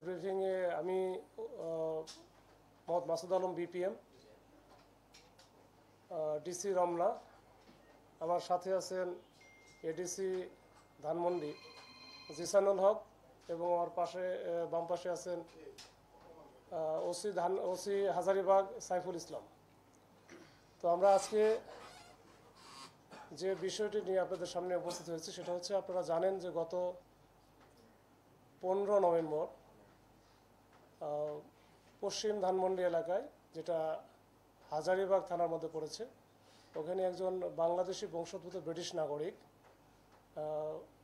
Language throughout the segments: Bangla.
ব্রিফিংয়ে আমি মোহাম্মদ মাসুদ আলম বিপিএম, ডিসি রমনা, আমার সাথে আছেন এডিসি ধানমন্ডি জিসানুল হক এবং আমার পাশে বাম পাশে আছেন ওসি হাজারিবাগ সাইফুল ইসলাম। তো আমরা আজকে যে বিষয়টি নিয়ে আপনাদের সামনে উপস্থিত হয়েছে সেটা হচ্ছে, আপনারা জানেন যে গত 15 নভেম্বর পশ্চিম ধানমন্ডি এলাকায়, যেটা হাজারিবাগ থানার মধ্যে পড়েছে, ওখানে একজন বাংলাদেশি বংশোদ্ভূত ব্রিটিশ নাগরিক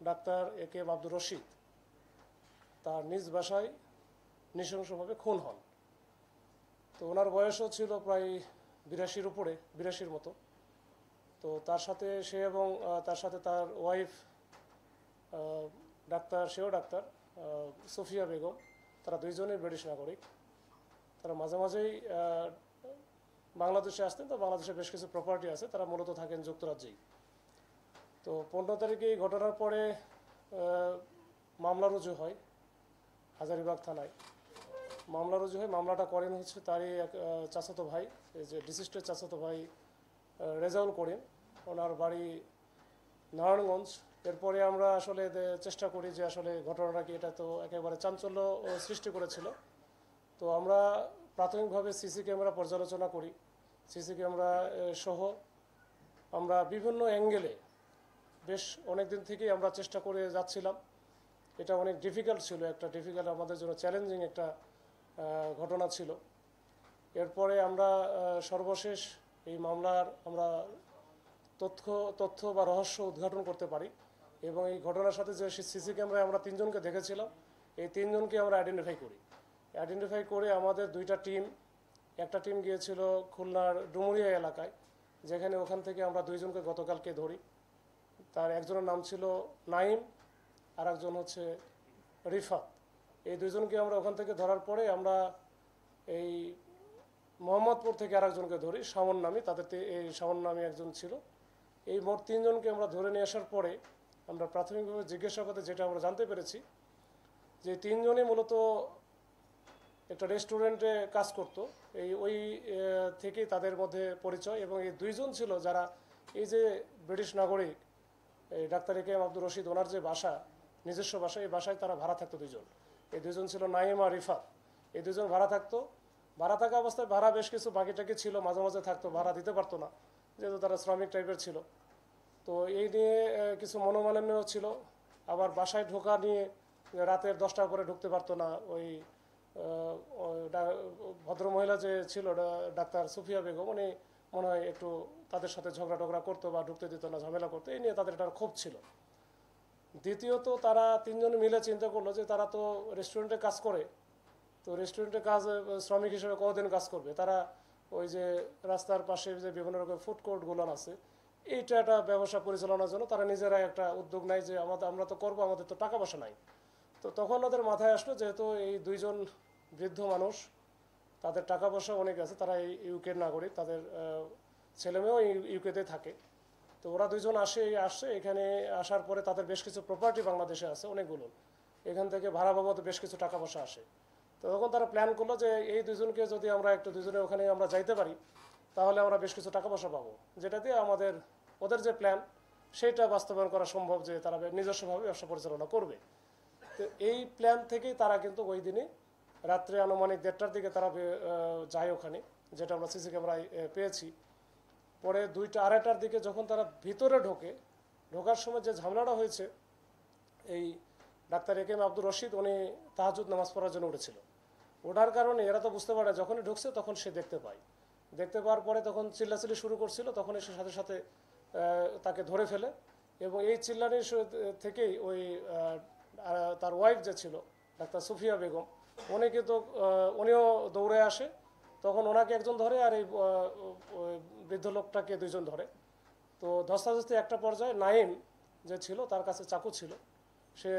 ডাক্তার একেএম আব্দুর রশিদ তার নিজ বাসায় নৃশংসভাবে খুন হন। তো ওনার বয়সও ছিল প্রায় 82-র উপরে, 82-র মতো। তো তার সাথে সে এবং তার সাথে তার ওয়াইফ ডাক্তার, সেও ডাক্তার সুফিয়া বেগম, তারা দুইজনেই ব্রিটিশ নাগরিক। তারা মাঝে মাঝেই বাংলাদেশে আসতেন। তো বাংলাদেশে বেশ কিছু প্রপার্টি আছে, তারা মূলত থাকেন যুক্তরাজ্যেই। তো 15 তারিখে এই ঘটনার পরে মামলা রুজু হয় হাজারিবাগ থানায়। মামলা রুজু হয়, মামলাটা করেন হচ্ছে তারই এক চাচাতো ভাই, এই যে ডিসিস্টের চাচাতো ভাই রেজাউল করিম, ওনার বাড়ি নারায়ণগঞ্জ। এরপরে আমরা আসলে চেষ্টা করি যে আসলে ঘটনাটা কি, এটা তো একেবারে চাঞ্চল্য সৃষ্টি করেছিল। তো আমরা প্রাথমিকভাবে সিসি ক্যামেরা পর্যালোচনা করি। সিসি ক্যামেরা সহ আমরা বিভিন্ন অ্যাঙ্গেলে বেশ অনেক দিন থেকেই আমরা চেষ্টা করে যাচ্ছিলাম। এটা অনেক ডিফিকাল্ট ছিল, একটা ডিফিকাল্ট, আমাদের জন্য চ্যালেঞ্জিং একটা ঘটনা ছিল। এরপরে আমরা সর্বশেষ এই মামলার আমরা তথ্য বা রহস্য উদ্ঘাটন করতে পারি এবং এই ঘটনার সাথে যে সিসি ক্যামেরায় আমরা 3 জনকে দেখেছিলাম, এই 3 জনকে আমরা আইডেন্টিফাই করে আমাদের 2টা টিম, একটা টিম গিয়েছিল খুলনার ডুমুরিয়া এলাকায়, যেখানে ওখান থেকে আমরা 2 জনকে গতকালকে ধরি। তার একজনের নাম ছিল নাইম, আর একজন হচ্ছে রিফাত। এই 2 জনকে আমরা ওখান থেকে ধরার পরে আমরা এই মোহাম্মদপুর থেকে আরেকজনকে ধরি, শামন নামী, তাদের এই শামন নামী একজন ছিল। এই মোট 3 জনকে আমরা ধরে নিয়ে আসার পরে আমরা প্রাথমিকভাবে জিজ্ঞাসাবাদে যেটা আমরা জানতে পেরেছি, যে 3 জনই মূলত একটা রেস্টুরেন্টে কাজ করত। ওই থেকেই তাদের মধ্যে পরিচয়, এবং এই 2 জন ছিল যারা এই যে ব্রিটিশ নাগরিক এই ডাক্তার একেএম আব্দুর রশিদ, ওনার যে বাসা, নিজস্ব বাসা, এই বাসায় তারা ভাড়া থাকতো 2 জন। এই 2 জন ছিল নাইম আর রিফাত। এই 2 জন ভাড়া থাকতো। ভাড়া থাকা অবস্থায় ভাড়া বেশ কিছু বাকিটাকি ছিল, মাঝে মাঝে থাকতো, ভাড়া দিতে পারতো না, যেহেতু তারা শ্রমিক টাইপের ছিল। তো এই নিয়ে কিছু মনোমালিন্য ছিল। আবার বাসায় ঢোকা নিয়ে রাতের 10টার পরে ঢুকতে পারতো না। ওই ভদ্রমহিলা যে ছিল ডাক্তার সুফিয়া বেগম, উনি মনে হয় একটু তাদের সাথে ঝগড়া করতো বা ঢুকতে দিত না, ঝামেলা করতো। এই নিয়ে তাদের একটা ক্ষোভ ছিল। দ্বিতীয়ত, তারা 3 জন মিলে চিন্তা করলো যে তারা তো রেস্টুরেন্টে কাজ করে, তো রেস্টুরেন্টে কাজ শ্রমিক হিসেবে কতদিন কাজ করবে। তারা ওই যে রাস্তার পাশে যে বিভিন্ন রকম ফুড কোর্টগুলো আছে, এইটা একটা ব্যবসা পরিচালনার জন্য তারা নিজেরাই একটা উদ্যোগ নেয় যে আমরা তো করবো, আমাদের তো টাকা পয়সা নাই। তো তখন ওদের মাথায় আসলো, যেহেতু এই 2 জন বৃদ্ধ মানুষ, তাদের টাকা পয়সা অনেক আছে, তারা এই ইউকের নাগরিক, তাদের ছেলেমেয়েও ইউকেতে থাকে। তো ওরা 2 জন আসছে এখানে। আসার পরে তাদের বেশ কিছু প্রপার্টি বাংলাদেশে আছে অনেকগুলো, এখান থেকে ভাড়া বাবদ বেশ কিছু টাকা পয়সা আসে। তো তখন তারা প্ল্যান করলো যে এই 2 জনকে যদি আমরা একটু 2 জনে ওখানে আমরা যাইতে পারি, তাহলে আমরা বেশ কিছু টাকা পয়সা পাবো, যেটা দিয়ে ওদের যে প্ল্যান সেইটা বাস্তবায়ন করা সম্ভব, যে তারা নিজস্বভাবে ব্যবসা পরিচালনা করবে। তো এই প্ল্যান থেকেই তারা কিন্তু ওই দিনই রাত্রে আনুমানিক 1:30টার দিকে তারা যায় ওখানে, যেটা আমরা সিসি ক্যামেরায় পেয়েছি। পরে 2:30টার দিকে যখন তারা ভিতরে ঢোকার সময় যে ঝামেলাটা হয়েছে, এই ডাক্তার একেএম আব্দুর রশিদ উনি তাহাজ্জুদ নামাজ পড়ার জন্য উঠেছিল। ওঠার কারণে এরা তো বুঝতে পারে, যখনই ঢুকছে তখন সে দেখতে পাওয়ার পরে তখন চিল্লাচিল্লি শুরু করছিল। তখন সে সাথে সাথে তাকে ধরে ফেলে, এবং এই চিল্লানির থেকেই ওই তার ওয়াইফ যে ছিল ডাক্তার সুফিয়া বেগম, উনিও দৌড়ে আসে। তখন ওনাকে একজন ধরে, আর এই বৃদ্ধ লোকটাকে 2 জন ধরে। তো ধস্তাধস্তি একটা পর্যায়ে নাইম যে ছিল, তার কাছে চাকু ছিল, সে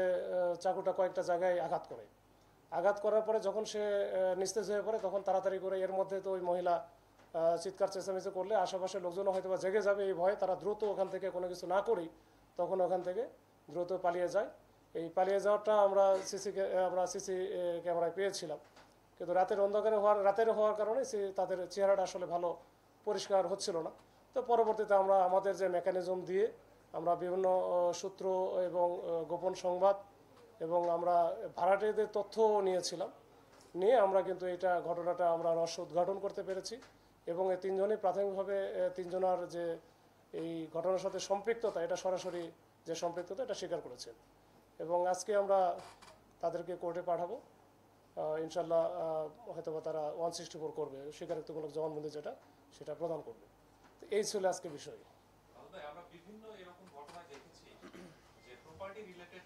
চাকুটা কয়েকটা জায়গায় আঘাত করার পরে যখন সে নিস্তেজ হয়ে পড়ে, তখন তাড়াতাড়ি করে, এর মধ্যে তো ওই মহিলা চিৎকার চেঁচামেচি করলে আশেপাশের লোকজনও হয়তো বা জেগে যাবে এই ভয়ে, তারা দ্রুত ওখান থেকে কোনো কিছু না করেই তখন ওখান থেকে দ্রুত পালিয়ে যায়। এই পালিয়ে যাওয়াটা আমরা সিসি ক্যামেরায় পেয়েছিলাম, কিন্তু রাতের হওয়ার কারণে তাদের চেহারাটা আসলে ভালো পরিষ্কার হচ্ছিল না। তো পরবর্তীতে আমরা আমাদের যে মেকানিজম দিয়ে আমরা বিভিন্ন সূত্র এবং গোপন সংবাদ এবং আমরা ভাড়াটিয়াদের তথ্য নিয়েছিলাম, নিয়ে আমরা কিন্তু ঘটনাটা আমরা রহস্য উদ্ঘাটন করতে পেরেছি। এবং এই তিনজনই প্রাথমিকভাবে তিনজনের যে এই ঘটনার সাথে সম্পৃক্ততা, এটা সরাসরি যে সম্পৃক্ততা এটা স্বীকার করেছেন। এবং আজকে আমরা তাদেরকে কোর্টে পাঠাবো, ইনশাল্লাহ। হয়তোবা তারা 164 করবে, স্বীকারোক্তিমূলক জবানবন্দি যেটা সেটা প্রদান করবে। তো এই ছিল আজকে বিষয়। আমরা বিভিন্ন এরকম ঘটনা দেখেছি যে প্রপার্টি রিলেটেড